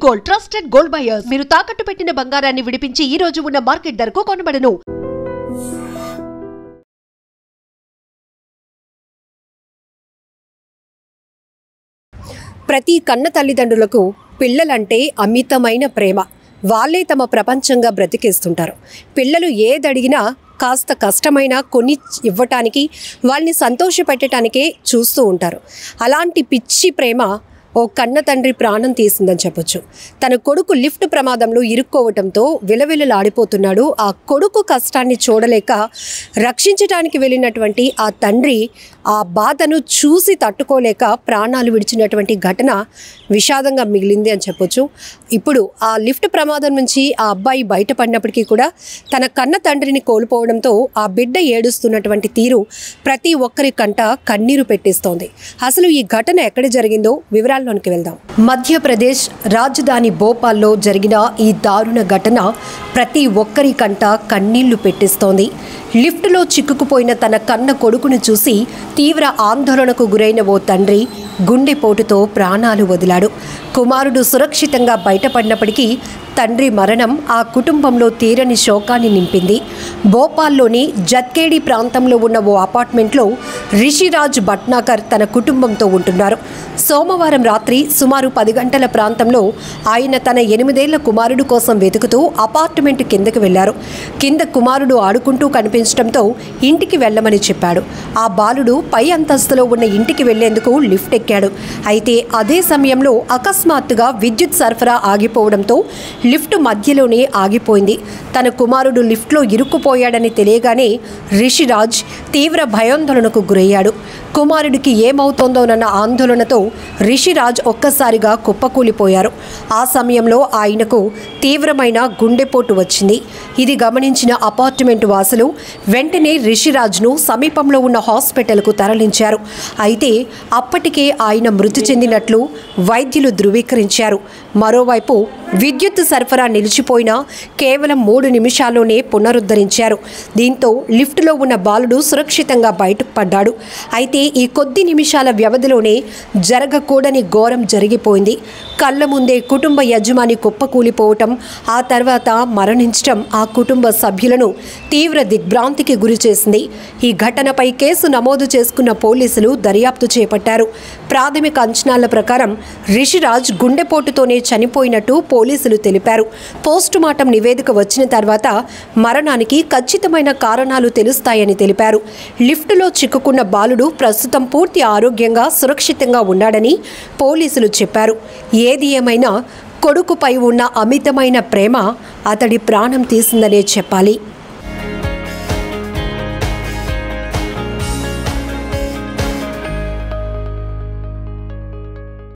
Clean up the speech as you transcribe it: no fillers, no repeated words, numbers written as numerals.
Gold trusted gold buyers మీరు తాకట్టు పెట్టిన బంగారాన్ని విడిపించి ఈ రోజు ఉన్న మార్కెట్ ధరకు కొనబడను. ప్రతి కన్న తల్లిదండ్రులకు పిల్లలంటే అమితమైన ప్రేమ. వాళ్ళే తమ ప్రపంచంగా బ్రతికేస్తుంటారు. పిల్లలు ఏదడిగినా కాస్త కష్టమైనా కొని ఇవ్వటానికి, వాళ్ళని సంతోషపెట్టడానికే చూస్తూ ఉంటారు. అలాంటి పిచ్చి ప్రేమ ఓ కన్న తండ్రి ప్రాణం తీసిందని చెప్పొచ్చు. తన కొడుకు లిఫ్ట్ ప్రమాదంలో ఇరుక్కోవటంతో విలవిలలాడిపోతున్నాడు. ఆ కొడుకు కష్టాన్ని చూడలేక రక్షించడానికి వెళ్ళినటువంటి ఆ తండ్రి ఆ బాధను చూసి తట్టుకోలేక ప్రాణాలు విడిచినటువంటి ఘటన విషాదంగా మిగిలింది అని చెప్పొచ్చు. ఇప్పుడు ఆ లిఫ్ట్ ప్రమాదం నుంచి ఆ అబ్బాయి బయటపడినప్పటికీ కూడా తన కన్న తండ్రిని కోల్పోవడంతో ఆ బిడ్డ ఏడుస్తున్నటువంటి తీరు ప్రతి ఒక్కరి కంట కన్నీరు పెట్టిస్తోంది. అసలు ఈ ఘటన ఎక్కడ జరిగిందో వివరాల్లోనికి వెళ్దాం. మధ్యప్రదేశ్ రాజధాని భోపాల్లో జరిగిన ఈ దారుణ ఘటన ప్రతి ఒక్కరి కంట కన్నీళ్లు పెట్టిస్తోంది. లిఫ్ట్లో చిక్కుకుపోయిన తన కన్న కొడుకును చూసి తీవ్ర ఆందోళనకు గురైన ఓ తండ్రి గుండెపోటుతో ప్రాణాలు వదిలాడు. కుమారుడు సురక్షితంగా బయటపడినప్పటికీ తండ్రి మరణం ఆ కుటుంబంలో తీరని శోకాన్ని నింపింది. భోపాల్లోని జత్కేడి ప్రాంతంలో ఉన్న ఓ అపార్ట్మెంట్లో రిషిరాజ్ భట్నాకర్ తన కుటుంబంతో ఉంటున్నారు. సోమవారం రాత్రి సుమారు 10 గంటల ప్రాంతంలో ఆయన తన 8 ఏళ్ల కుమారుడు కోసం వెతుకుతూ అపార్ట్మెంట్ కిందకు వెళ్లారు. కింద కుమారుడు ఆడుకుంటూ కనిపించడంతో ఇంటికి వెళ్లమని చెప్పాడు. ఆ బాలుడు పై అంతస్తులో ఉన్న ఇంటికి వెళ్లేందుకు లిఫ్ట్ ఎక్కాడు. అయితే అదే సమయంలో అకస్మాత్తుగా విద్యుత్ సరఫరా ఆగిపోవడంతో లిఫ్ట్ మధ్యలోనే ఆగిపోయింది. తన కుమారుడు లిఫ్ట్లో ఇరుక్కుపోయాడని తెలియగానే రిషిరాజ్ తీవ్ర భయాందోళనకు గురయ్యాడు. కుమారుడికి ఏమవుతోందోనన్న ఆందోళనతో రిషిరాజ్ ఒక్కసారిగా కుప్పకూలిపోయారు. ఆ సమయంలో ఆయనకు తీవ్రమైన గుండెపోటు వచ్చింది. ఇది గమనించిన అపార్ట్మెంట్ వాసులు వెంటనే రిషిరాజ్ను సమీపంలో ఉన్న హాస్పిటల్కు తరలించారు. అయితే అప్పటికే ఆయన మృతి చెందినట్లు వైద్యులు ధృవీకరించారు. మరోవైపు విద్యుత్ సరఫరా నిలిచిపోయినా కేవలం 3 నిమిషాల్లోనే పునరుద్ధరించారు. దీంతో లిఫ్ట్లో ఉన్న బాలుడు సురక్షితంగా బయటపడ్డాడు. అయితే ఈ కొద్ది నిమిషాల వ్యవధిలోనే జరగకూడని ఘోరం జరిగిపోయింది. కళ్ళ ముందే కుటుంబ యజమాని కుప్పకూలిపోవటం, ఆ తర్వాత మరణించడం ఆ కుటుంబ సభ్యులను తీవ్ర దిగ్భ్రాంతికి గురిచేసింది. ఈ ఘటనపై కేసు నమోదు చేసుకున్న పోలీసులు దర్యాప్తు చేపట్టారు. ప్రాథమిక అంచనాల ప్రకారం రిషిరాజ్ గుండెపోటుతోనే చనిపోయినట్టు పోలీసులు తెలిపారు. పోస్టుమార్టం నివేదిక వచ్చిన తర్వాత మరణానికి ఖచ్చితమైన కారణాలు తెలుస్తాయని తెలిపారు. లిఫ్టులో చిక్కుకున్న బాలుడు ప్రస్తుతం పూర్తి ఆరోగ్యంగా సురక్షితంగా ఉన్నాడని పోలీసులు చెప్పారు. ఏది ఏమైనా కొడుకుపై ఉన్న అమితమైన ప్రేమ అతడి ప్రాణం తీసిందనే చెప్పాలి.